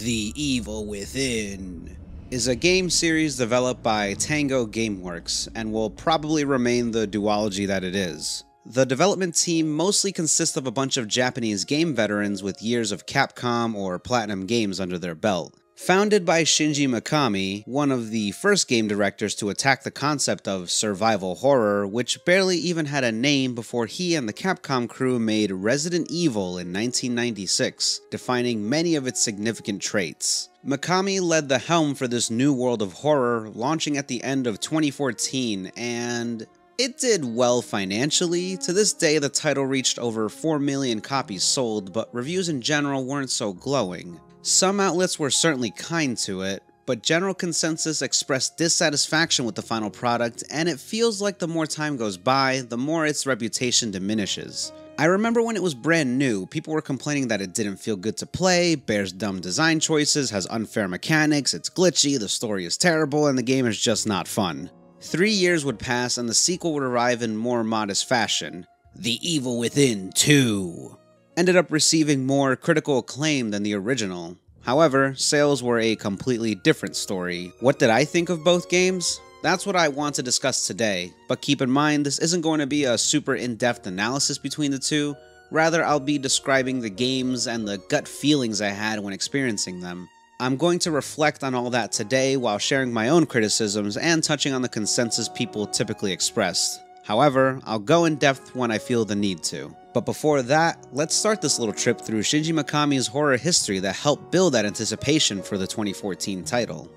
The Evil Within is a game series developed by Tango Gameworks and will probably remain the duology that it is. The development team mostly consists of a bunch of Japanese game veterans with years of Capcom or Platinum games under their belt. Founded by Shinji Mikami, one of the first game directors to attack the concept of survival horror, which barely even had a name before he and the Capcom crew made Resident Evil in 1996, defining many of its significant traits. Mikami led the helm for this new world of horror, launching at the end of 2014, and it did well financially. To this day, the title reached over 4 million copies sold, but reviews in general weren't so glowing. Some outlets were certainly kind to it, but general consensus expressed dissatisfaction with the final product, and it feels like the more time goes by, the more its reputation diminishes. I remember when it was brand new, people were complaining that it didn't feel good to play, bears dumb design choices, has unfair mechanics, it's glitchy, the story is terrible, and the game is just not fun. 3 years would pass and the sequel would arrive in more modest fashion. The Evil Within 2 ended up receiving more critical acclaim than the original. However, sales were a completely different story. What did I think of both games? That's what I want to discuss today, but keep in mind this isn't going to be a super in-depth analysis between the two. Rather, I'll be describing the games and the gut feelings I had when experiencing them. I'm going to reflect on all that today while sharing my own criticisms and touching on the consensus people typically expressed. However, I'll go in depth when I feel the need to. But before that, let's start this little trip through Shinji Mikami's horror history that helped build that anticipation for the 2014 title.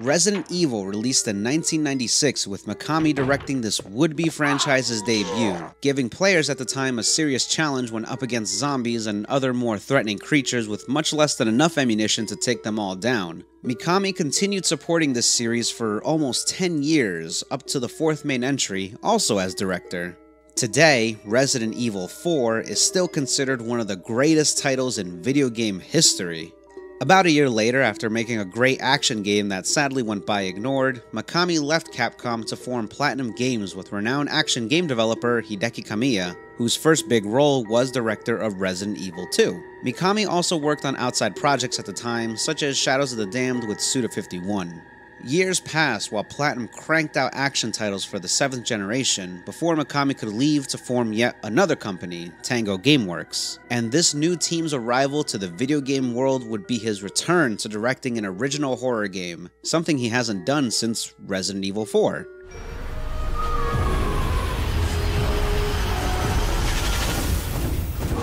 Resident Evil released in 1996 with Mikami directing this would-be franchise's debut, giving players at the time a serious challenge when up against zombies and other more threatening creatures with much less than enough ammunition to take them all down. Mikami continued supporting this series for almost 10 years, up to the fourth main entry, also as director. Today, Resident Evil 4 is still considered one of the greatest titles in video game history. About a year later, after making a great action game that sadly went by ignored, Mikami left Capcom to form Platinum Games with renowned action game developer Hideki Kamiya, whose first big role was director of Resident Evil 2. Mikami also worked on outside projects at the time, such as Shadows of the Damned with Suda51. Years passed while Platinum cranked out action titles for the 7th generation before Mikami could leave to form yet another company, Tango Gameworks. And this new team's arrival to the video game world would be his return to directing an original horror game, something he hasn't done since Resident Evil 4.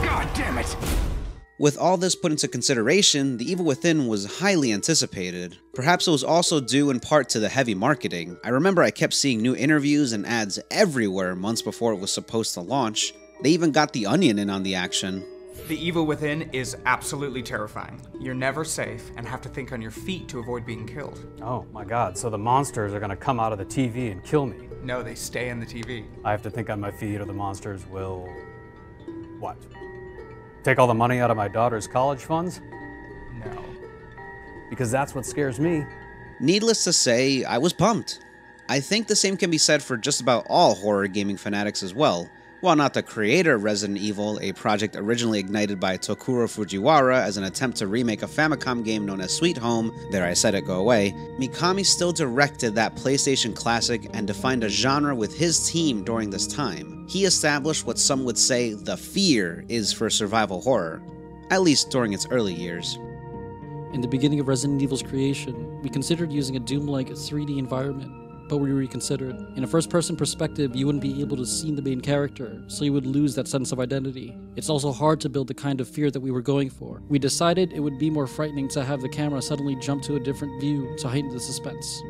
God damn it! With all this put into consideration, The Evil Within was highly anticipated. Perhaps it was also due in part to the heavy marketing. I remember I kept seeing new interviews and ads everywhere months before it was supposed to launch. They even got The Onion in on the action. The Evil Within is absolutely terrifying. You're never safe and have to think on your feet to avoid being killed. Oh my god, so the monsters are gonna come out of the TV and kill me? No, they stay in the TV. I have to think on my feet or the monsters will... what? Take all the money out of my daughter's college funds? No. Because that's what scares me. Needless to say, I was pumped. I think the same can be said for just about all horror gaming fanatics as well. While not the creator of Resident Evil, a project originally ignited by Tokuro Fujiwara as an attempt to remake a Famicom game known as Sweet Home, there I said it, go away, Mikami still directed that PlayStation classic and defined a genre with his team during this time. He established what some would say the fear is for survival horror, at least during its early years. In the beginning of Resident Evil's creation, we considered using a Doom-like 3D environment. But we reconsidered. In a first-person perspective, you wouldn't be able to see the main character, so you would lose that sense of identity. It's also hard to build the kind of fear that we were going for. We decided it would be more frightening to have the camera suddenly jump to a different view to heighten the suspense.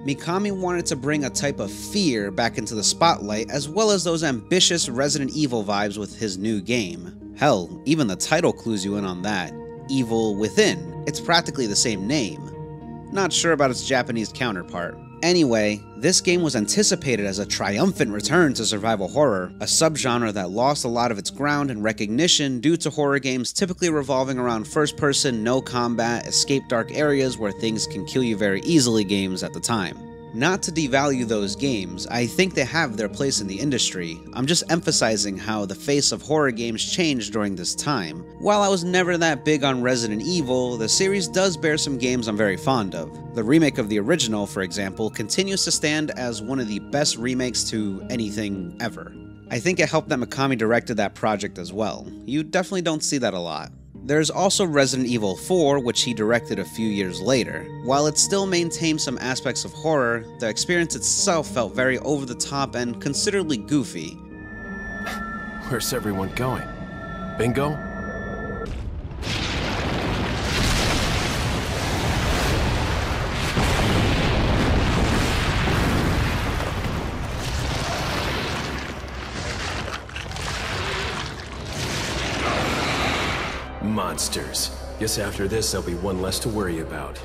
Mikami wanted to bring a type of fear back into the spotlight, as well as those ambitious Resident Evil vibes with his new game. Hell, even the title clues you in on that. Evil Within. It's practically the same name. Not sure about its Japanese counterpart. Anyway, this game was anticipated as a triumphant return to survival horror, a subgenre that lost a lot of its ground and recognition due to horror games typically revolving around first-person, no combat, escape dark areas where things can kill you very easily games at the time. Not to devalue those games, I think they have their place in the industry. I'm just emphasizing how the face of horror games changed during this time. While I was never that big on Resident Evil, the series does bear some games I'm very fond of. The remake of the original, for example, continues to stand as one of the best remakes to anything ever. I think it helped that Mikami directed that project as well. You definitely don't see that a lot. There's also Resident Evil 4, which he directed a few years later. While it still maintained some aspects of horror, the experience itself felt very over the top and considerably goofy. Where's everyone going? Bingo? Monsters. Guess after this there'll be one less to worry about.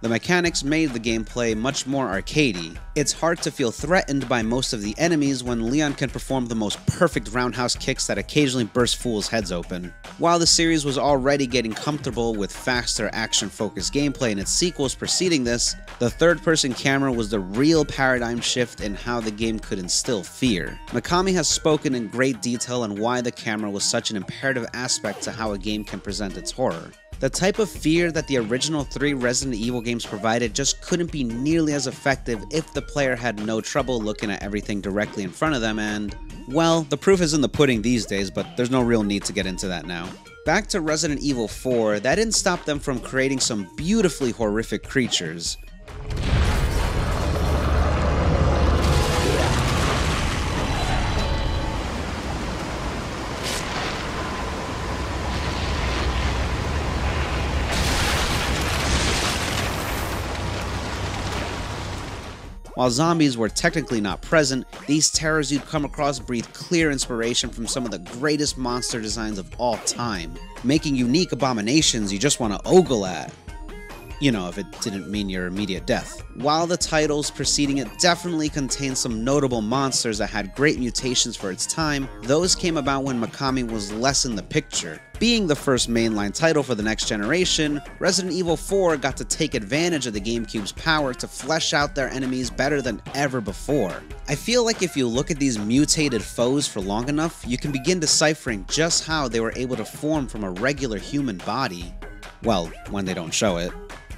The mechanics made the gameplay much more arcadey. It's hard to feel threatened by most of the enemies when Leon can perform the most perfect roundhouse kicks that occasionally burst fools' heads open. While the series was already getting comfortable with faster action-focused gameplay in its sequels preceding this, the third-person camera was the real paradigm shift in how the game could instill fear. Mikami has spoken in great detail on why the camera was such an imperative aspect to how a game can present its horror. The type of fear that the original 3 Resident Evil games provided just couldn't be nearly as effective if the player had no trouble looking at everything directly in front of them, and, well, the proof is in the pudding these days, but there's no real need to get into that now. Back to Resident Evil 4, that didn't stop them from creating some beautifully horrific creatures. While zombies were technically not present, these terrors you'd come across breathed clear inspiration from some of the greatest monster designs of all time, making unique abominations you just want to ogle at. You know, if it didn't mean your immediate death. While the titles preceding it definitely contained some notable monsters that had great mutations for its time, those came about when Mikami was less in the picture. Being the first mainline title for the next generation, Resident Evil 4 got to take advantage of the GameCube's power to flesh out their enemies better than ever before. I feel like if you look at these mutated foes for long enough, you can begin deciphering just how they were able to form from a regular human body. Well, when they don't show it.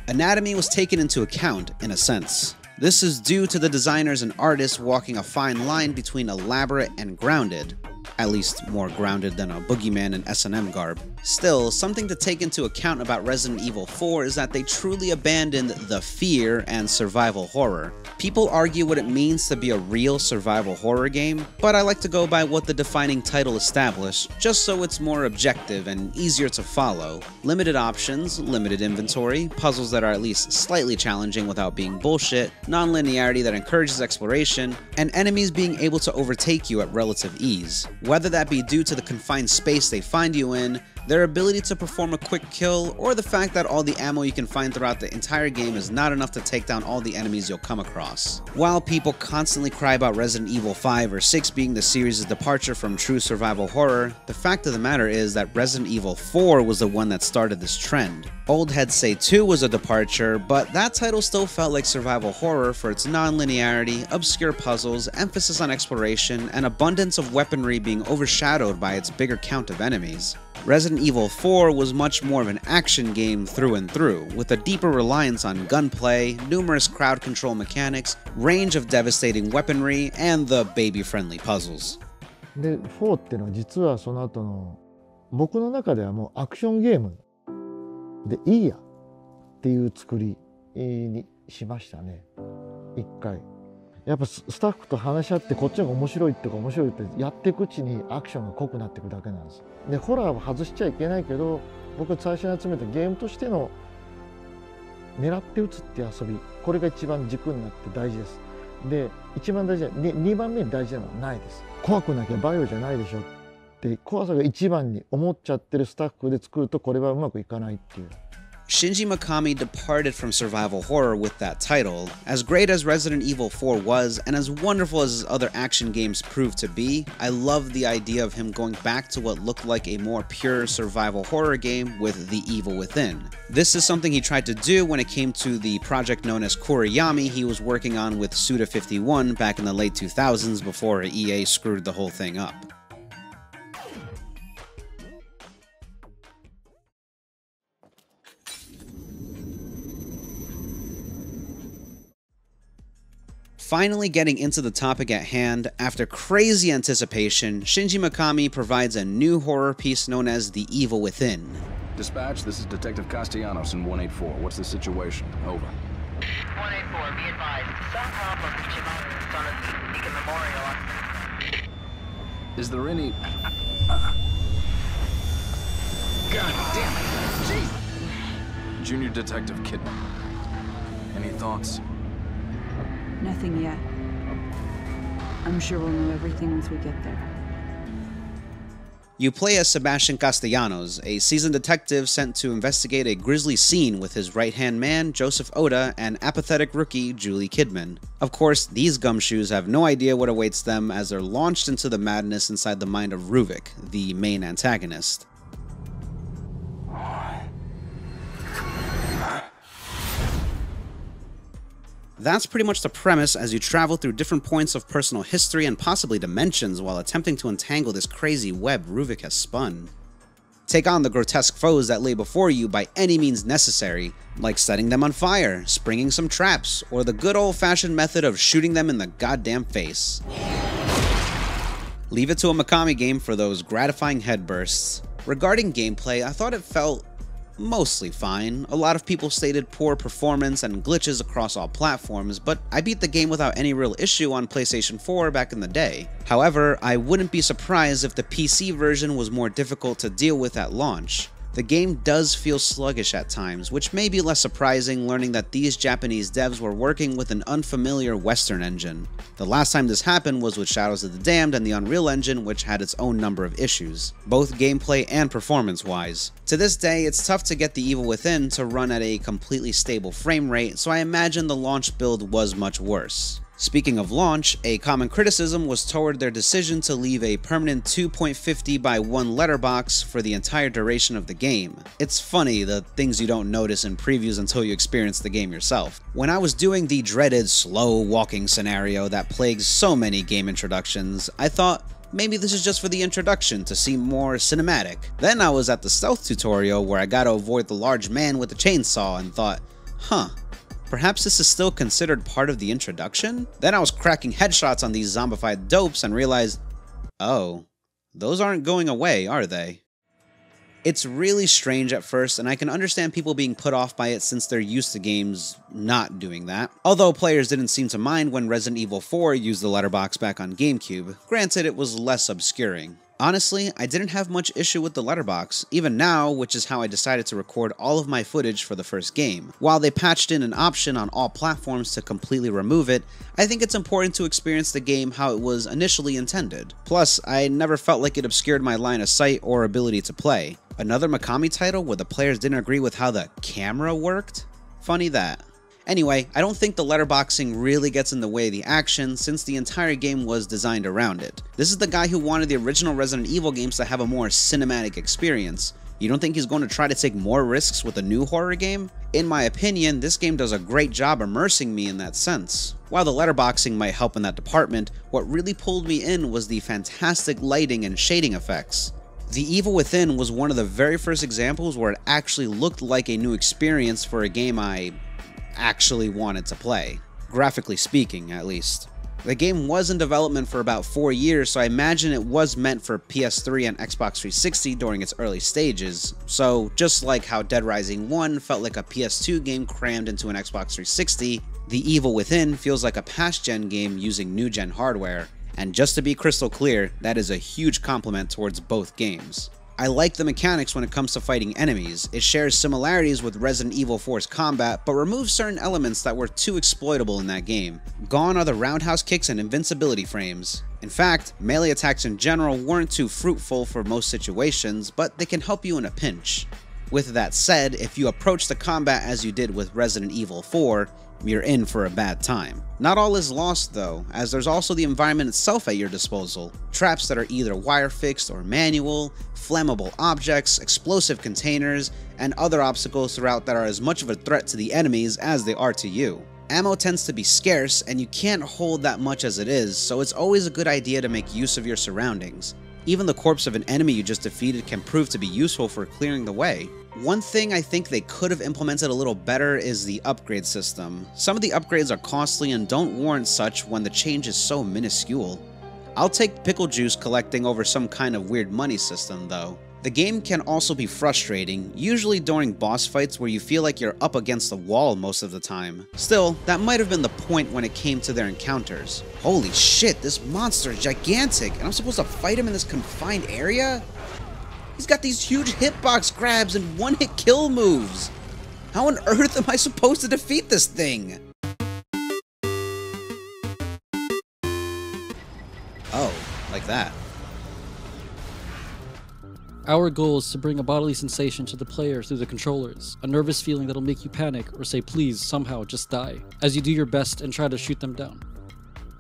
Anatomy was taken into account, in a sense. This is due to the designers and artists walking a fine line between elaborate and grounded. At least more grounded than a boogeyman in S&M garb. Still, something to take into account about Resident Evil 4 is that they truly abandoned the fear and survival horror. People argue what it means to be a real survival horror game, but I like to go by what the defining title established, just so it's more objective and easier to follow. Limited options, limited inventory, puzzles that are at least slightly challenging without being bullshit, non-linearity that encourages exploration, and enemies being able to overtake you at relative ease. Whether that be due to the confined space they find you in, their ability to perform a quick kill, or the fact that all the ammo you can find throughout the entire game is not enough to take down all the enemies you'll come across. While people constantly cry about Resident Evil 5 or 6 being the series' departure from true survival horror, the fact of the matter is that Resident Evil 4 was the one that started this trend. Old heads say 2 was a departure, but that title still felt like survival horror for its non-linearity, obscure puzzles, emphasis on exploration, and abundance of weaponry being overshadowed by its bigger count of enemies. Resident Evil 4 was much more of an action game through and through, with a deeper reliance on gunplay, numerous crowd control mechanics, range of devastating weaponry, and the baby-friendly puzzles. で、4っていうのは実はその後の僕の中ではもうアクションゲームでいいやっていう作りにしましたね。一回。やっぱスタッフと話し合ってこっちの方が面白いって面白いってやっていくうちにアクションが濃くなっていくだけなんです。でホラーは外しちゃいけないけど僕が最初に集めたゲームとしての狙って撃つっていう遊びこれが一番軸になって大事です。で一番大事な2番目に大事なのはないです。怖くなきゃバイオじゃないでしょって怖さが一番に思っちゃってるスタッフで作るとこれはうまくいかないっていう。Shinji Mikami departed from survival horror with that title. As great as Resident Evil 4 was, and as wonderful as his other action games proved to be, I love the idea of him going back to what looked like a more pure survival horror game with The Evil Within. This is something he tried to do when it came to the project known as Kuriyami he was working on with Suda51 back in the late 2000s before EA screwed the whole thing up. Finally getting into the topic at hand, after crazy anticipation, Shinji Mikami provides a new horror piece known as The Evil Within. Dispatch, this is Detective Castellanos in 184. What's the situation? Over. 184, be advised. Some problem reaching on the Beacon Memorial. Is there any... God damn it! Jeez! Junior Detective Kidman. Any thoughts? Nothing yet. I'm sure we'll know everything once we get there. You play as Sebastian Castellanos, a seasoned detective sent to investigate a grisly scene with his right-hand man, Joseph Oda, and apathetic rookie, Julie Kidman. Of course, these gumshoes have no idea what awaits them as they're launched into the madness inside the mind of Ruvik, the main antagonist. That's pretty much the premise as you travel through different points of personal history and possibly dimensions while attempting to untangle this crazy web Ruvik has spun. Take on the grotesque foes that lay before you by any means necessary, like setting them on fire, springing some traps, or the good old-fashioned method of shooting them in the goddamn face. Leave it to a Mikami game for those gratifying headbursts. Regarding gameplay, I thought it felt mostly fine. A lot of people stated poor performance and glitches across all platforms, but I beat the game without any real issue on PlayStation 4 back in the day. However, I wouldn't be surprised if the PC version was more difficult to deal with at launch. The game does feel sluggish at times, which may be less surprising learning that these Japanese devs were working with an unfamiliar Western engine. The last time this happened was with Shadows of the Damned and the Unreal Engine, which had its own number of issues, both gameplay and performance-wise. To this day, it's tough to get The Evil Within to run at a completely stable frame rate, so I imagine the launch build was much worse. Speaking of launch, a common criticism was toward their decision to leave a permanent 2.50 by 1 letterbox for the entire duration of the game. It's funny, the things you don't notice in previews until you experience the game yourself. When I was doing the dreaded slow walking scenario that plagues so many game introductions, I thought, maybe this is just for the introduction to seem more cinematic. Then I was at the stealth tutorial where I gotta avoid the large man with the chainsaw and thought, huh. Perhaps this is still considered part of the introduction? Then I was cracking headshots on these zombified dopes and realized, oh, those aren't going away, are they? It's really strange at first, and I can understand people being put off by it since they're used to games not doing that. Although players didn't seem to mind when Resident Evil 4 used the letterbox back on GameCube. Granted, it was less obscuring. Honestly, I didn't have much issue with the letterbox, even now, which is how I decided to record all of my footage for the first game. While they patched in an option on all platforms to completely remove it, I think it's important to experience the game how it was initially intended. Plus, I never felt like it obscured my line of sight or ability to play. Another Mikami title where the players didn't agree with how the camera worked? Funny that. Anyway, I don't think the letterboxing really gets in the way of the action since the entire game was designed around it. This is the guy who wanted the original Resident Evil games to have a more cinematic experience. You don't think he's going to try to take more risks with a new horror game? In my opinion, this game does a great job immersing me in that sense. While the letterboxing might help in that department, what really pulled me in was the fantastic lighting and shading effects. The Evil Within was one of the very first examples where it actually looked like a new experience for a game I actually wanted to play. Graphically speaking, at least. The game was in development for about 4 years, so I imagine it was meant for PS3 and Xbox 360 during its early stages. So, just like how Dead Rising 1 felt like a PS2 game crammed into an Xbox 360, The Evil Within feels like a past-gen game using new-gen hardware. And just to be crystal clear, that is a huge compliment towards both games. I like the mechanics when it comes to fighting enemies. It shares similarities with Resident Evil 4's combat, but removes certain elements that were too exploitable in that game. Gone are the roundhouse kicks and invincibility frames. In fact, melee attacks in general weren't too fruitful for most situations, but they can help you in a pinch. With that said, if you approach the combat as you did with Resident Evil 4, you're in for a bad time. Not all is lost though, as there's also the environment itself at your disposal. Traps that are either wire fixed or manual, flammable objects, explosive containers, and other obstacles throughout that are as much of a threat to the enemies as they are to you. Ammo tends to be scarce and you can't hold that much as it is, so it's always a good idea to make use of your surroundings. Even the corpse of an enemy you just defeated can prove to be useful for clearing the way. One thing I think they could have implemented a little better is the upgrade system. Some of the upgrades are costly and don't warrant such when the change is so minuscule. I'll take pickle juice collecting over some kind of weird money system though. The game can also be frustrating, usually during boss fights where you feel like you're up against the wall most of the time. Still, that might have been the point when it came to their encounters. Holy shit, this monster is gigantic, and I'm supposed to fight him in this confined area? He's got these huge hitbox grabs and one-hit kill moves. How on earth am I supposed to defeat this thing? Oh, like that. Our goal is to bring a bodily sensation to the player through the controllers, a nervous feeling that'll make you panic or say please somehow just die, as you do your best and try to shoot them down.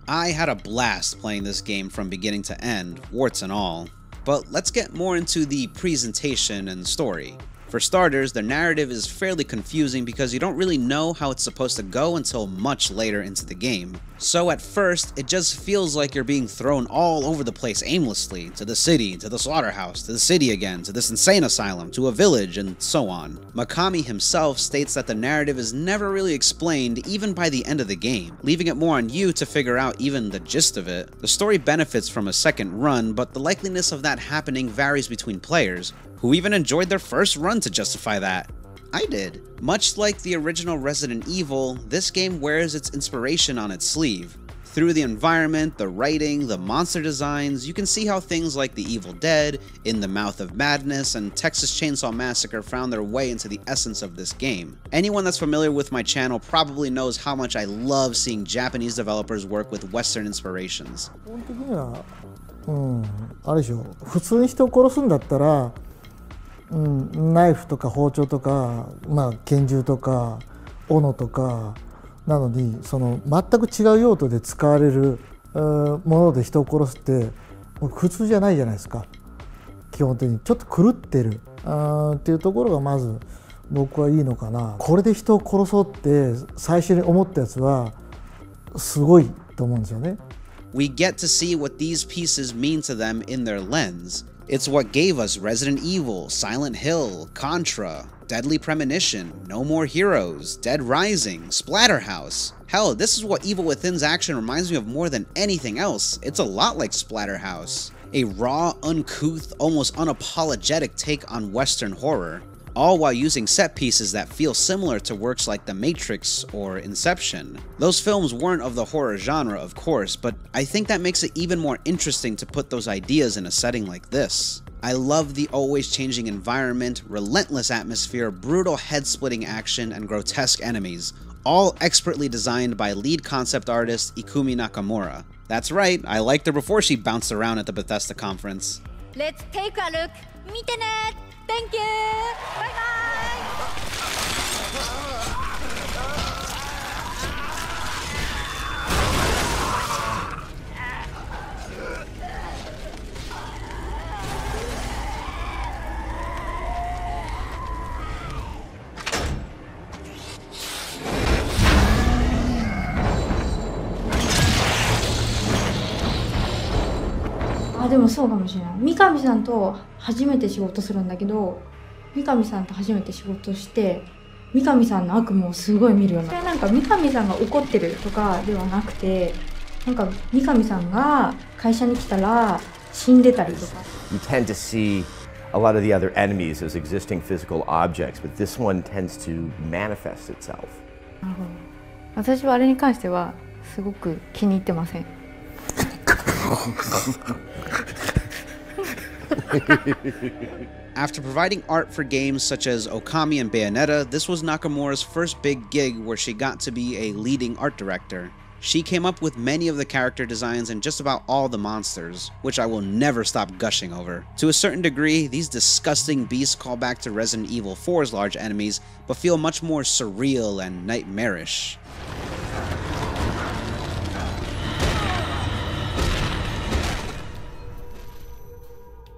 I had a blast playing this game from beginning to end, warts and all. But let's get more into the presentation and story. For starters, the narrative is fairly confusing because you don't really know how it's supposed to go until much later into the game. So at first, it just feels like you're being thrown all over the place aimlessly, to the city, to the slaughterhouse, to the city again, to this insane asylum, to a village, and so on. Mikami himself states that the narrative is never really explained even by the end of the game, leaving it more on you to figure out even the gist of it. The story benefits from a second run, but the likeliness of that happening varies between players, who even enjoyed their first run to justify that. I did. Much like the original Resident Evil, this game wears its inspiration on its sleeve. Through the environment, the writing, the monster designs, you can see how things like The Evil Dead, In the Mouth of Madness, and Texas Chainsaw Massacre found their way into the essence of this game. Anyone that's familiar with my channel probably knows how much I love seeing Japanese developers work with Western inspirations. あれでしょ、普通に人を殺すんだったら、ナイフとか包丁とか、拳銃とか斧とかなのに、その全く違う用途で使われるもので人を殺すって普通じゃないじゃないですか。基本的にちょっと狂ってるっていうところがまず僕はいいのかな。これで人を殺そうって最初に思ったやつはすごいと思うんですよね。We get to see what these pieces mean to them in their lens. It's what gave us Resident Evil, Silent Hill, Contra, Deadly Premonition, No More Heroes, Dead Rising, Splatterhouse. Hell, this is what Evil Within's action reminds me of more than anything else. It's a lot like Splatterhouse. A raw, uncouth, almost unapologetic take on Western horror, all while using set pieces that feel similar to works like The Matrix or Inception. Those films weren't of the horror genre, of course, but I think that makes it even more interesting to put those ideas in a setting like this. I love the always changing environment, relentless atmosphere, brutal head-splitting action, and grotesque enemies, all expertly designed by lead concept artist Ikumi Nakamura. That's right, I liked her before she bounced around at the Bethesda conference. Let's take a look. 見てね. Thank you. Bye bye. でもそうかもしれない。三上さんと初めて仕事するんだけど、三上さんと初めて仕事して、三上さんの悪夢をすごい見るような。なんか三上さんが怒ってるとかではなくて、なんか三上さんが会社に来たら死んでたりとか。You tend to see a lot of the other enemies as existing physical objects, but this one tends to manifest itself. なるほど。私はあれに関してはすごく気に入ってません。After providing art for games such as Okami and Bayonetta, this was Nakamura's first big gig where she got to be a leading art director. She came up with many of the character designs and just about all the monsters, which I will never stop gushing over. To a certain degree, these disgusting beasts call back to Resident Evil 4's large enemies, but feel much more surreal and nightmarish.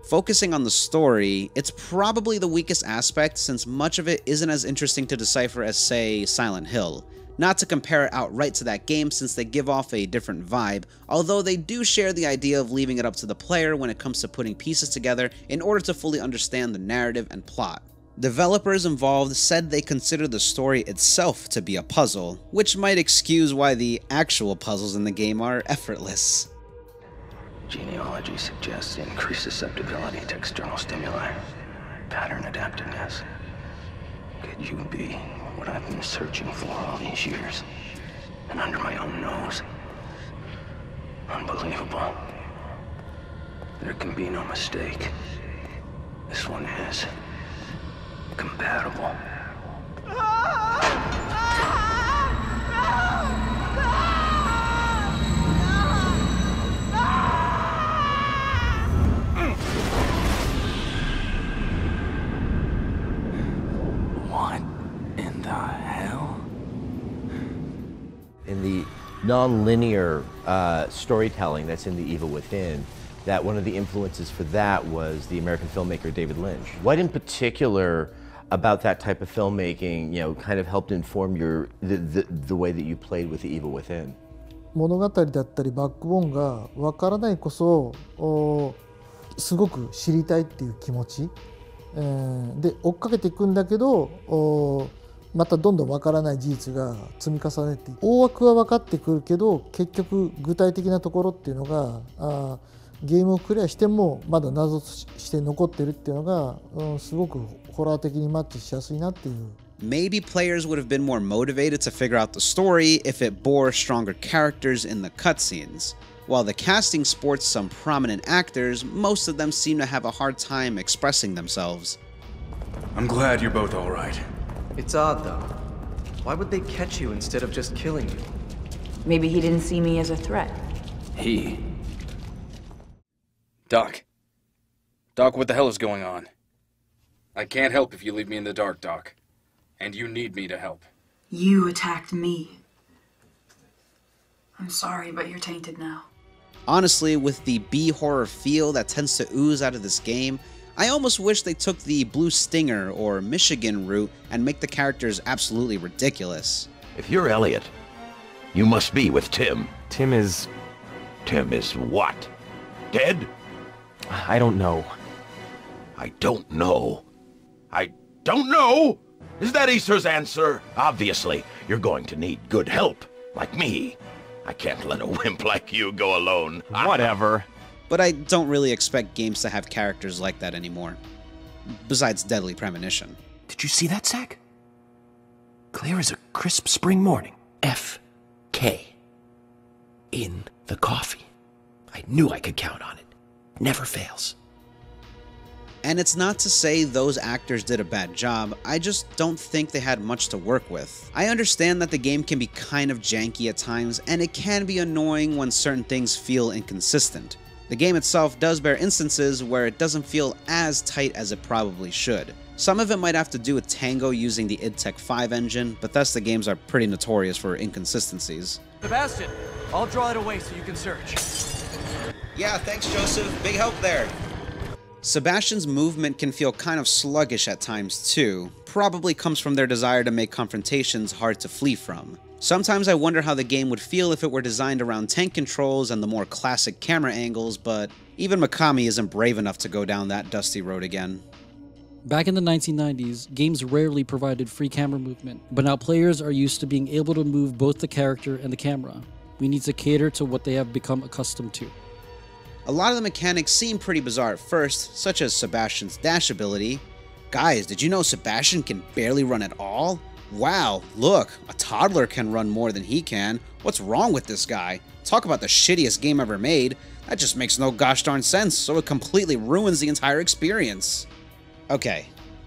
Focusing on the story, it's probably the weakest aspect since much of it isn't as interesting to decipher as, say, Silent Hill. Not to compare it outright to that game since they give off a different vibe, although they do share the idea of leaving it up to the player when it comes to putting pieces together in order to fully understand the narrative and plot. Developers involved said they consider the story itself to be a puzzle, which might excuse why the actual puzzles in the game are effortless. Genealogy suggests increased susceptibility to external stimuli. Pattern adaptiveness. Could you be what I've been searching for all these years? And under my own nose? Unbelievable. There can be no mistake. This one is compatible. In the non-linear storytelling that's in The Evil Within, that one of the influences for that was the American filmmaker David Lynch. What in particular about that type of filmmaking, kind of helped inform the way that you played with The Evil Within? 物語だったりバックボーンがわからないこそすごく知りたいっていう気持ち、で追っかけていくんだけどまたどんどんわからない事実が積み重ねて大枠は分かってくるけど結局具体的なところっていうのがゲームをクリアしてもまだ謎として残ってるっていうのが、すごくホラー的にマッチしやすいなっていう。Maybe players would have been more motivated to figure out the story if it bore stronger characters in the cutscenes. While the casting sports some prominent actors, most of them seem to have a hard time expressing themselves. I'm glad you're both all right. It's odd, though. Why would they catch you instead of just killing you? Maybe he didn't see me as a threat. He? Doc. Doc, what the hell is going on? I can't help if you leave me in the dark, Doc. And you need me to help. You attacked me. I'm sorry, but you're tainted now. Honestly, with the B-horror feel that tends to ooze out of this game, I almost wish they took the Blue Stinger or Michigan route and make the characters absolutely ridiculous. If you're Elliot, you must be with Tim. Tim is what? Dead? I don't know. I don't know. I don't know? Is that Acer's answer? Obviously, you're going to need good help, like me. I can't let a wimp like you go alone. Whatever. But I don't really expect games to have characters like that anymore. Besides Deadly Premonition. Did you see that, Zach? Clear as a crisp spring morning. F.K. in the coffee. I knew I could count on it. Never fails. And it's not to say those actors did a bad job, I just don't think they had much to work with. I understand that the game can be kind of janky at times, and it can be annoying when certain things feel inconsistent. The game itself does bear instances where it doesn't feel as tight as it probably should. Some of it might have to do with Tango using the id Tech 5 engine, Bethesda games are pretty notorious for inconsistencies. Sebastian, I'll draw it away so you can search. Yeah, thanks Joseph, big help there. Sebastian's movement can feel kind of sluggish at times too, probably comes from their desire to make confrontations hard to flee from. Sometimes I wonder how the game would feel if it were designed around tank controls and the more classic camera angles, but even Mikami isn't brave enough to go down that dusty road again. Back in the 1990s, games rarely provided free camera movement, but now players are used to being able to move both the character and the camera. We need to cater to what they have become accustomed to. A lot of the mechanics seem pretty bizarre at first, such as Sebastian's dash ability. Guys, did you know Sebastian can barely run at all? Wow, look, a toddler can run more than he can. What's wrong with this guy? Talk about the shittiest game ever made. That just makes no gosh darn sense, so it completely ruins the entire experience. Okay,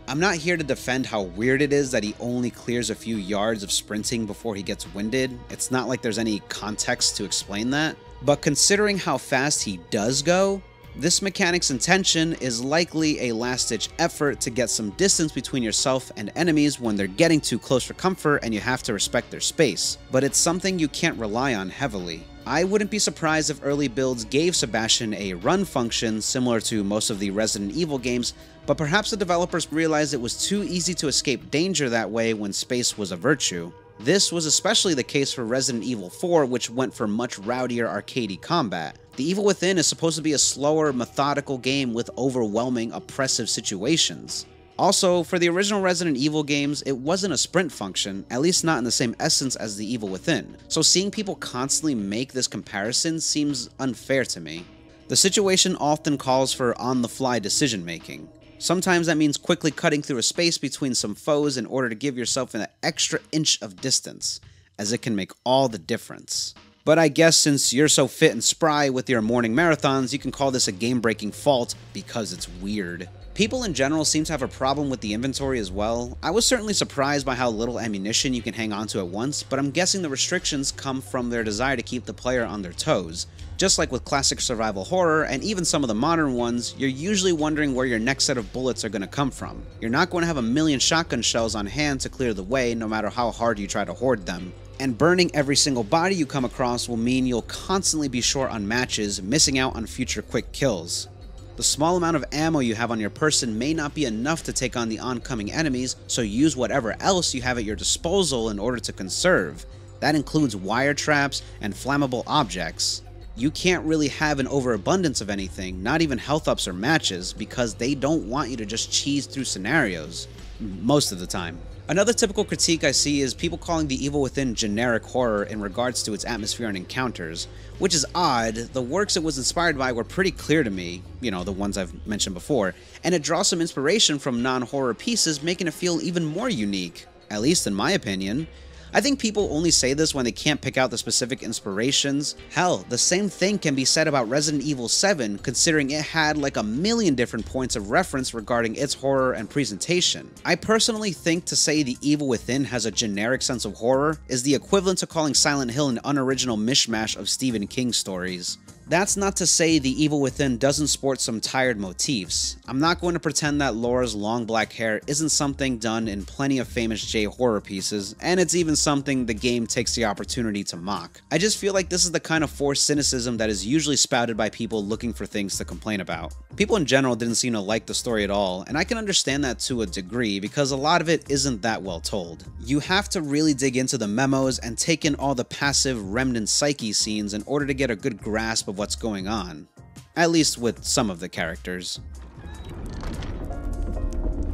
I'm not here to defend how weird it is that he only clears a few yards of sprinting before he gets winded. It's not like there's any context to explain that. But considering how fast he does go, this mechanic's intention is likely a last-ditch effort to get some distance between yourself and enemies when they're getting too close for comfort and you have to respect their space. But it's something you can't rely on heavily. I wouldn't be surprised if early builds gave Sebastian a run function similar to most of the Resident Evil games, but perhaps the developers realized it was too easy to escape danger that way when space was a virtue. This was especially the case for Resident Evil 4, which went for much rowdier arcadey combat. The Evil Within is supposed to be a slower, methodical game with overwhelming, oppressive situations. Also, for the original Resident Evil games, it wasn't a sprint function, at least not in the same essence as the Evil Within, so seeing people constantly make this comparison seems unfair to me. The situation often calls for on-the-fly decision-making. Sometimes that means quickly cutting through a space between some foes in order to give yourself an extra inch of distance, as it can make all the difference. But I guess since you're so fit and spry with your morning marathons, you can call this a game-breaking fault because it's weird. People in general seem to have a problem with the inventory as well. I was certainly surprised by how little ammunition you can hang onto at once, but I'm guessing the restrictions come from their desire to keep the player on their toes. Just like with classic survival horror, and even some of the modern ones, you're usually wondering where your next set of bullets are going to come from. You're not going to have a million shotgun shells on hand to clear the way, no matter how hard you try to hoard them. And burning every single body you come across will mean you'll constantly be short on matches, missing out on future quick kills. The small amount of ammo you have on your person may not be enough to take on the oncoming enemies, so use whatever else you have at your disposal in order to conserve. That includes wire traps and flammable objects. You can't really have an overabundance of anything, not even health ups or matches, because they don't want you to just cheese through scenarios. Most of the time. Another typical critique I see is people calling the Evil Within generic horror in regards to its atmosphere and encounters, which is odd. The works it was inspired by were pretty clear to me, the ones I've mentioned before, and it draws some inspiration from non-horror pieces, making it feel even more unique, at least in my opinion. I think people only say this when they can't pick out the specific inspirations. Hell, the same thing can be said about Resident Evil 7, considering it had like a million different points of reference regarding its horror and presentation. I personally think to say the Evil Within has a generic sense of horror is the equivalent to calling Silent Hill an unoriginal mishmash of Stephen King stories. That's not to say the Evil Within doesn't sport some tired motifs. I'm not going to pretend that Laura's long black hair isn't something done in plenty of famous J horror pieces, and it's even something the game takes the opportunity to mock. I just feel like this is the kind of forced cynicism that is usually spouted by people looking for things to complain about. People in general didn't seem to like the story at all, and I can understand that to a degree because a lot of it isn't that well told. You have to really dig into the memos and take in all the passive remnant psyche scenes in order to get a good grasp of what's going on, at least with some of the characters.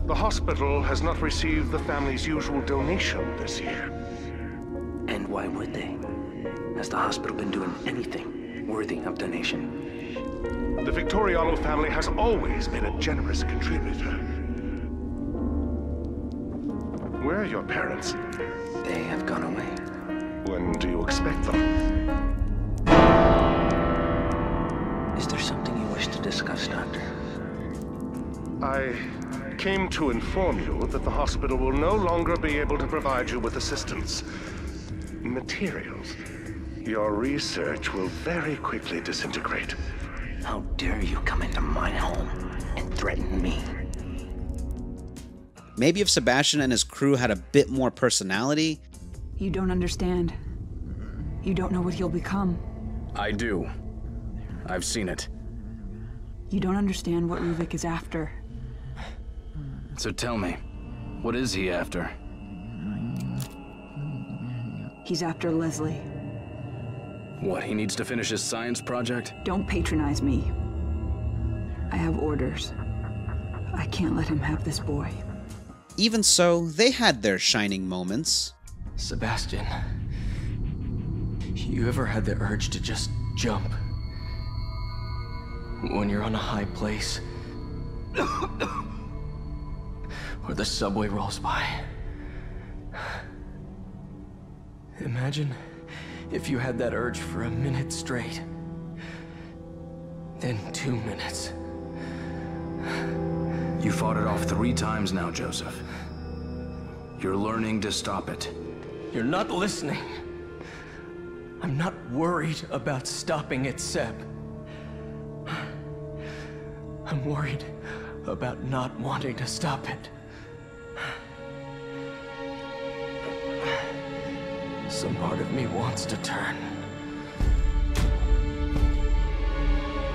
The hospital has not received the family's usual donation this year. And why would they? Has the hospital been doing anything worthy of donation? The Victoriano family has always been a generous contributor. Where are your parents? They have gone away. When do you expect them? Is there something you wish to discuss, Doctor? I came to inform you that the hospital will no longer be able to provide you with assistance. Materials. Your research will very quickly disintegrate. How dare you come into my home and threaten me? Maybe if Sebastian and his crew had a bit more personality. You don't understand. You don't know what you'll become. I do. I've seen it. You don't understand what Ruvik is after. So tell me, what is he after? He's after Leslie. What, he needs to finish his science project? Don't patronize me. I have orders. I can't let him have this boy. Even so, they had their shining moments. Sebastian, you ever had the urge to just jump? When you're on a high place, or the subway rolls by. Imagine if you had that urge for a minute straight, then 2 minutes, You fought it off 3 times now, Joseph. You're learning to stop it. You're not listening. I'm not worried about stopping it, Seb. I'm worried about not wanting to stop it. Some part of me wants to turn.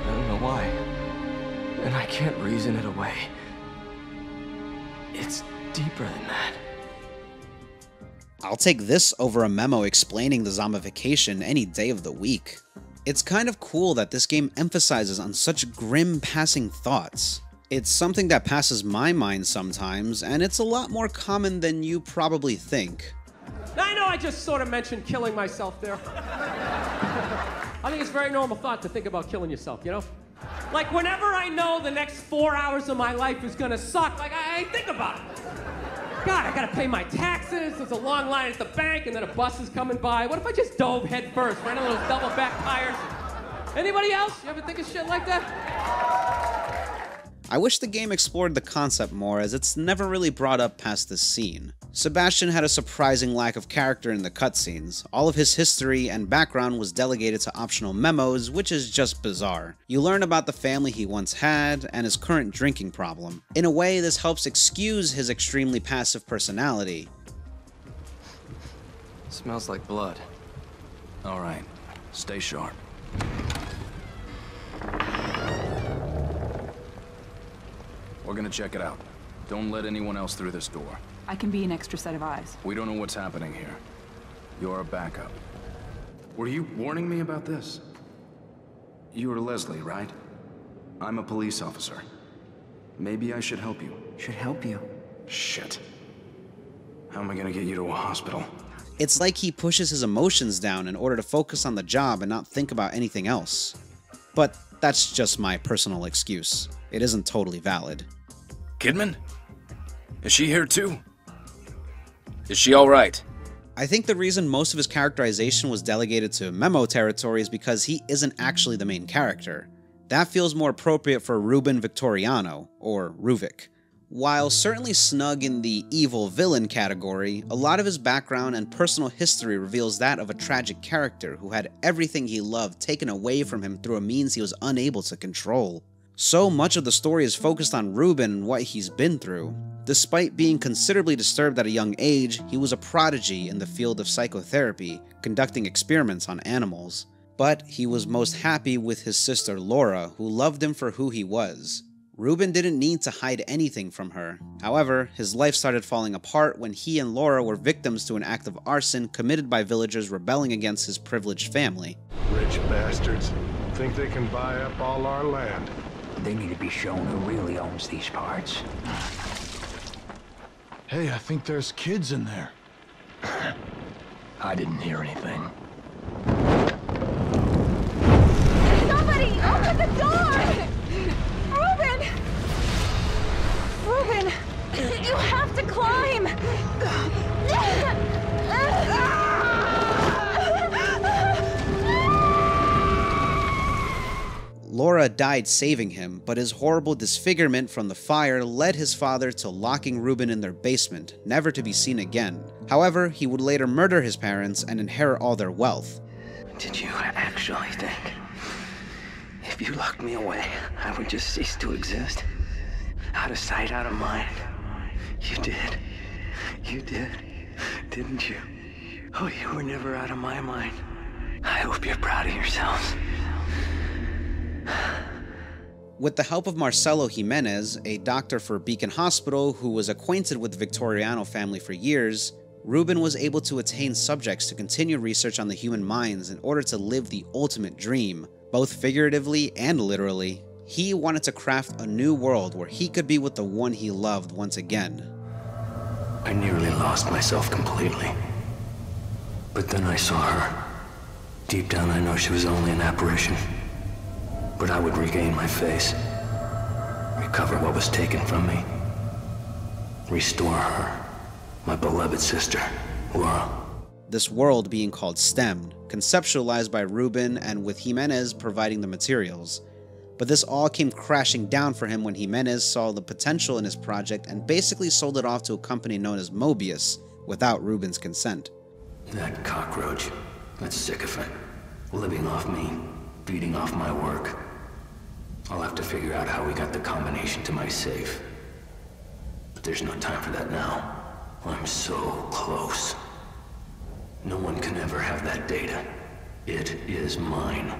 I don't know why. And I can't reason it away. It's deeper than that. I'll take this over a memo explaining the zombification any day of the week. It's kind of cool that this game emphasizes on such grim passing thoughts. It's something that passes my mind sometimes, and it's a lot more common than you probably think. Now, I know I just sort of mentioned killing myself there. I think it's a very normal thought to think about killing yourself, you know? Like, whenever I know the next 4 hours of my life is gonna suck, like, I think about it. God, I gotta pay my taxes, there's a long line at the bank, and then a bus is coming by. What if I just dove head first, ran on those double back tires? Anybody else? You ever think of shit like that? I wish the game explored the concept more, as it's never really brought up past this scene. Sebastian had a surprising lack of character in the cutscenes. All of his history and background was delegated to optional memos, which is just bizarre. You learn about the family he once had, and his current drinking problem. In a way, this helps excuse his extremely passive personality. Smells like blood. All right, stay sharp. We're gonna check it out. Don't let anyone else through this door. I can be an extra set of eyes. We don't know what's happening here. You're a backup. Were you warning me about this? You were Leslie, right? I'm a police officer. Maybe I should help you. Should help you? Shit. How am I gonna get you to a hospital? It's like he pushes his emotions down in order to focus on the job and not think about anything else. But that's just my personal excuse. It isn't totally valid. Kidman? Is she here too? Is she alright? I think the reason most of his characterization was delegated to memo territory is because he isn't actually the main character. That feels more appropriate for Ruben Victoriano, or Ruvik. While certainly snug in the evil villain category, a lot of his background and personal history reveals that of a tragic character who had everything he loved taken away from him through a means he was unable to control. So much of the story is focused on Ruben and what he's been through. Despite being considerably disturbed at a young age, he was a prodigy in the field of psychotherapy, conducting experiments on animals. But he was most happy with his sister Laura, who loved him for who he was. Ruben didn't need to hide anything from her. However, his life started falling apart when he and Laura were victims to an act of arson committed by villagers rebelling against his privileged family. Rich bastards. Think they can buy up all our land. They need to be shown who really owns these parts. Hey, I think there's kids in there. I didn't hear anything. Somebody, open the door! Ruben! Ruben, you have to climb! Laura died saving him, but his horrible disfigurement from the fire led his father to locking Ruben in their basement, never to be seen again. However, he would later murder his parents and inherit all their wealth. Did you actually think if you locked me away, I would just cease to exist? Out of sight, out of mind. You did. You did. Didn't you? Oh, you were never out of my mind. I hope you're proud of yourselves. With the help of Marcelo Jimenez, a doctor for Beacon Hospital who was acquainted with the Victoriano family for years, Ruben was able to attain subjects to continue research on the human minds in order to live the ultimate dream, both figuratively and literally. He wanted to craft a new world where he could be with the one he loved once again. I nearly lost myself completely. But then I saw her. Deep down I know she was only an apparition. But I would regain my face. Recover what was taken from me. Restore her. My beloved sister, Laura. This world being called STEM, conceptualized by Ruben and with Jimenez providing the materials. But this all came crashing down for him when Jimenez saw the potential in his project and basically sold it off to a company known as Mobius without Ruben's consent. That cockroach, that sycophant, living off me, feeding off my work. I'll have to figure out how we got the combination to my safe. But there's no time for that now. I'm so close. No one can ever have that data. It is mine.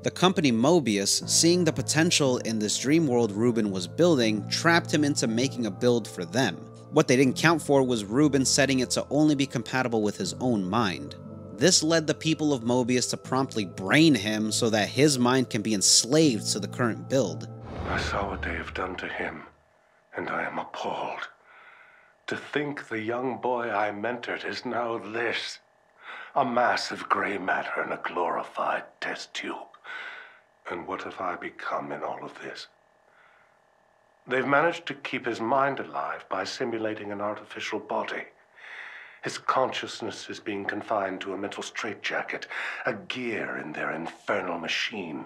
The company Mobius, seeing the potential in this dream world Ruben was building, trapped him into making a build for them. What they didn't count for was Ruben setting it to only be compatible with his own mind. This led the people of Mobius to promptly brain him so that his mind can be enslaved to the current build. I saw what they have done to him, and I am appalled. To think the young boy I mentored is now this. A mass of gray matter in a glorified test tube. And what have I become in all of this? They've managed to keep his mind alive by simulating an artificial body. His consciousness is being confined to a mental straitjacket, a gear in their infernal machine.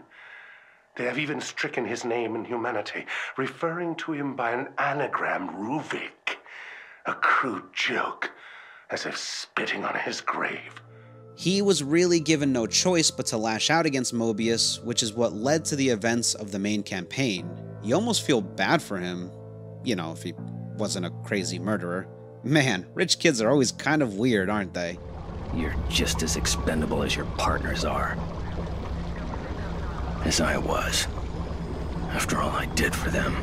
They have even stricken his name and humanity, referring to him by an anagram, Ruvik. A crude joke, as if spitting on his grave. He was really given no choice but to lash out against Mobius, which is what led to the events of the main campaign. You almost feel bad for him, you know, if he wasn't a crazy murderer. Man, rich kids are always kind of weird, aren't they? You're just as expendable as your partners are. As I was. After all I did for them.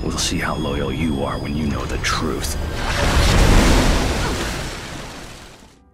We'll see how loyal you are when you know the truth.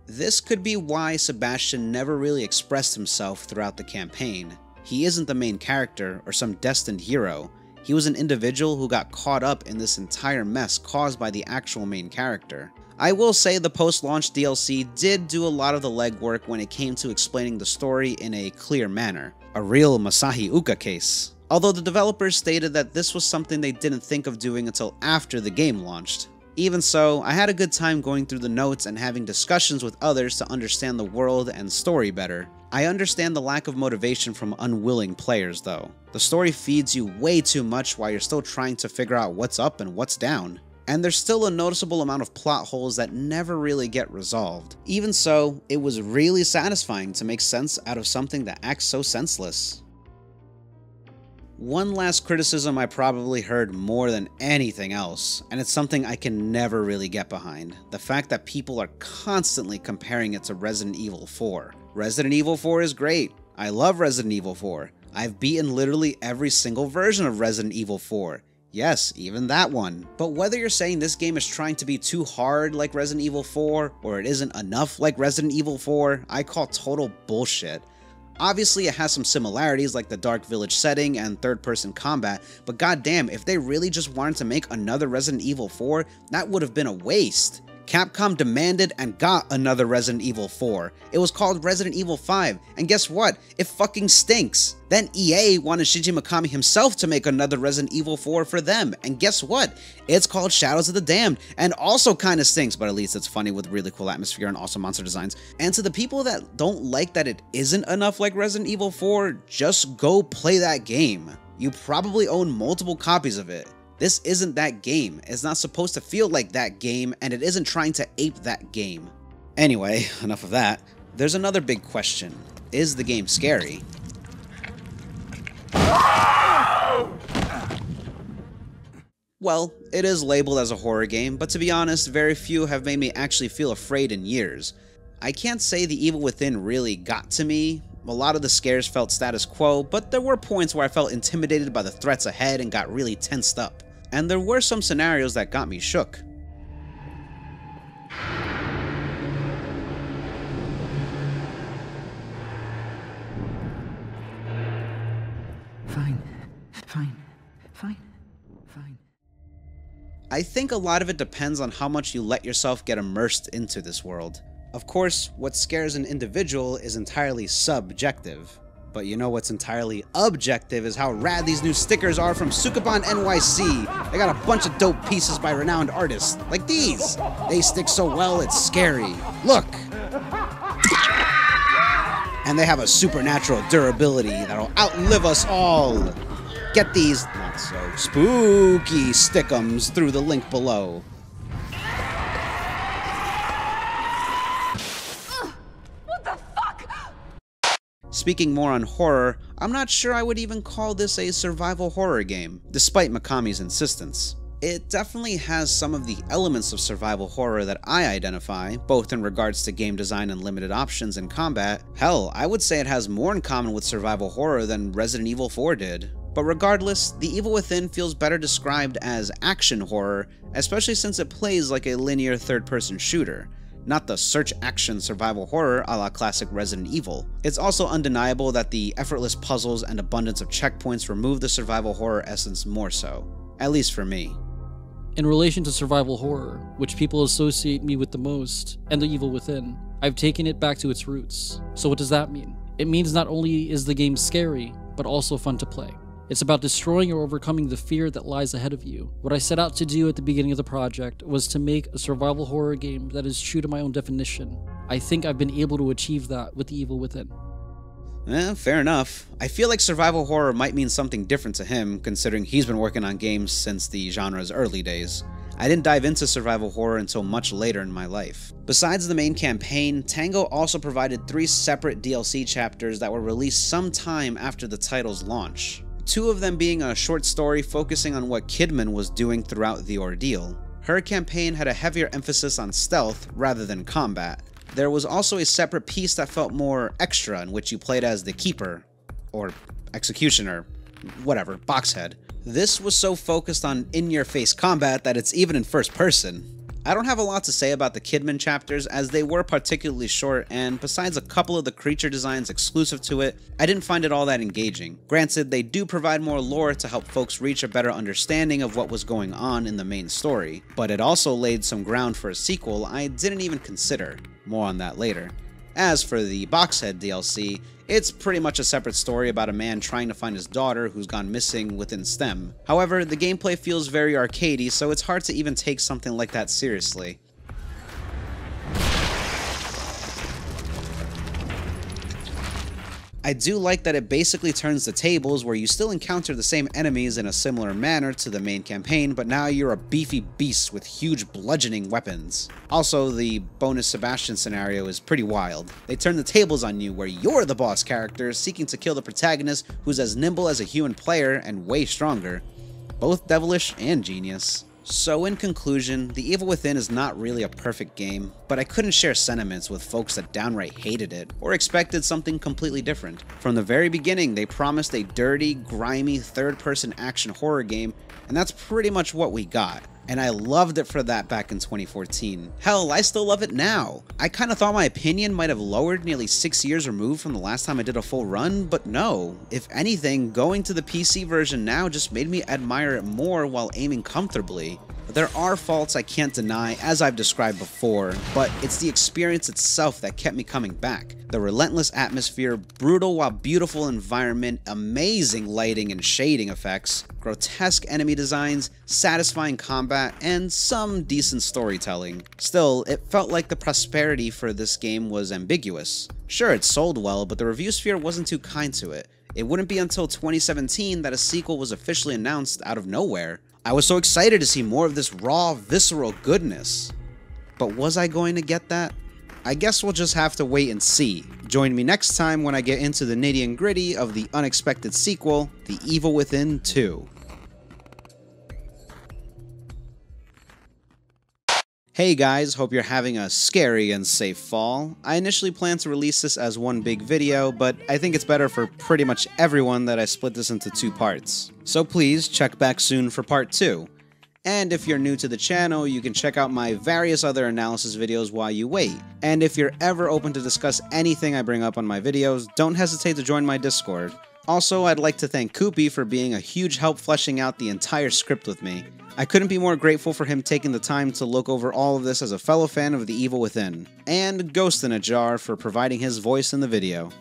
This could be why Sebastian never really expressed himself throughout the campaign. He isn't the main character or some destined hero. He was an individual who got caught up in this entire mess caused by the actual main character. I will say the post-launch DLC did do a lot of the legwork when it came to explaining the story in a clear manner. A real Masahi Uka case. Although the developers stated that this was something they didn't think of doing until after the game launched. Even so, I had a good time going through the notes and having discussions with others to understand the world and story better. I understand the lack of motivation from unwilling players though. The story feeds you way too much while you're still trying to figure out what's up and what's down. And there's still a noticeable amount of plot holes that never really get resolved. Even so, it was really satisfying to make sense out of something that acts so senseless. One last criticism I probably heard more than anything else, and it's something I can never really get behind. The fact that people are constantly comparing it to Resident Evil 4. Resident Evil 4 is great. I love Resident Evil 4. I've beaten literally every single version of Resident Evil 4. Yes, even that one. But whether you're saying this game is trying to be too hard like Resident Evil 4, or it isn't enough like Resident Evil 4, I call total bullshit. Obviously, it has some similarities like the Dark Village setting and third-person combat, but goddamn, if they really just wanted to make another Resident Evil 4, that would have been a waste. Capcom demanded and got another Resident Evil 4. It was called Resident Evil 5, and guess what? It fucking stinks. Then EA wanted Shinji Mikami himself to make another Resident Evil 4 for them, and guess what? It's called Shadows of the Damned, and also kinda stinks, but at least it's funny with really cool atmosphere and awesome monster designs. And to the people that don't like that it isn't enough like Resident Evil 4, just go play that game. You probably own multiple copies of it. This isn't that game. It's not supposed to feel like that game, and it isn't trying to ape that game. Anyway, enough of that. There's another big question. Is the game scary? Well, it is labeled as a horror game, but to be honest, very few have made me actually feel afraid in years. I can't say The Evil Within really got to me. A lot of the scares felt status quo, but there were points where I felt intimidated by the threats ahead and got really tensed up. And there were some scenarios that got me shook. Fine. I think a lot of it depends on how much you let yourself get immersed into this world. Of course, what scares an individual is entirely subjective. But you know what's entirely objective is how rad these new stickers are from Sukaban NYC. They got a bunch of dope pieces by renowned artists, like these. They stick so well, it's scary. Look! And they have a supernatural durability that'll outlive us all. Get these not so spooky stickums through the link below. What the fuck? Speaking more on horror, I'm not sure I would even call this a survival horror game, despite Mikami's insistence. It definitely has some of the elements of survival horror that I identify, both in regards to game design and limited options in combat. Hell, I would say it has more in common with survival horror than Resident Evil 4 did. But regardless, The Evil Within feels better described as action horror, especially since it plays like a linear third-person shooter, not the search action survival horror a la classic Resident Evil. It's also undeniable that the effortless puzzles and abundance of checkpoints remove the survival horror essence more so, at least for me. In relation to survival horror, which people associate me with the most, and The Evil Within, I've taken it back to its roots. So what does that mean? It means not only is the game scary, but also fun to play. It's about destroying or overcoming the fear that lies ahead of you. What I set out to do at the beginning of the project was to make a survival horror game that is true to my own definition. I think I've been able to achieve that with The Evil Within. Fair enough. I feel like survival horror might mean something different to him, considering he's been working on games since the genre's early days. I didn't dive into survival horror until much later in my life. Besides the main campaign, Tango also provided 3 separate DLC chapters that were released sometime after the title's launch. 2 of them being a short story focusing on what Kidman was doing throughout the ordeal. Her campaign had a heavier emphasis on stealth rather than combat. There was also a separate piece that felt more extra, in which you played as the Keeper, or Executioner, whatever, Boxhead. This was so focused on in-your-face combat that it's even in first person. I don't have a lot to say about the Kidman chapters, as they were particularly short, and besides a couple of the creature designs exclusive to it, I didn't find it all that engaging. Granted, they do provide more lore to help folks reach a better understanding of what was going on in the main story, but it also laid some ground for a sequel I didn't even consider. More on that later. As for the Boxhead DLC, it's pretty much a separate story about a man trying to find his daughter who's gone missing within STEM. However, the gameplay feels very arcadey, so it's hard to even take something like that seriously. I do like that it basically turns the tables, where you still encounter the same enemies in a similar manner to the main campaign, but now you're a beefy beast with huge bludgeoning weapons. Also, the bonus Sebastian scenario is pretty wild. They turn the tables on you, where you're the boss character seeking to kill the protagonist, who's as nimble as a human player and way stronger. Both devilish and genius. So in conclusion, The Evil Within is not really a perfect game, but I couldn't share sentiments with folks that downright hated it, or expected something completely different. From the very beginning, they promised a dirty, grimy, third-person action horror game, and that's pretty much what we got. And I loved it for that back in 2014. Hell, I still love it now. I kinda thought my opinion might have lowered nearly 6 years removed from the last time I did a full run, but no. If anything, going to the PC version now just made me admire it more while aiming comfortably. There are faults I can't deny, as I've described before, but it's the experience itself that kept me coming back. The relentless atmosphere, brutal while beautiful environment, amazing lighting and shading effects, grotesque enemy designs, satisfying combat, and some decent storytelling. Still, it felt like the prosperity for this game was ambiguous. Sure, it sold well, but the review sphere wasn't too kind to it. It wouldn't be until 2017 that a sequel was officially announced out of nowhere. I was so excited to see more of this raw, visceral goodness. But was I going to get that? I guess we'll just have to wait and see. Join me next time when I get into the nitty and gritty of the unexpected sequel, The Evil Within 2. Hey guys, hope you're having a scary and safe fall. I initially planned to release this as one big video, but I think it's better for pretty much everyone that I split this into 2 parts. So please check back soon for part 2. And if you're new to the channel, you can check out my various other analysis videos while you wait. And if you're ever open to discuss anything I bring up on my videos, don't hesitate to join my Discord. Also, I'd like to thank Koopy for being a huge help fleshing out the entire script with me. I couldn't be more grateful for him taking the time to look over all of this as a fellow fan of The Evil Within, and Ghost in a Jar for providing his voice in the video.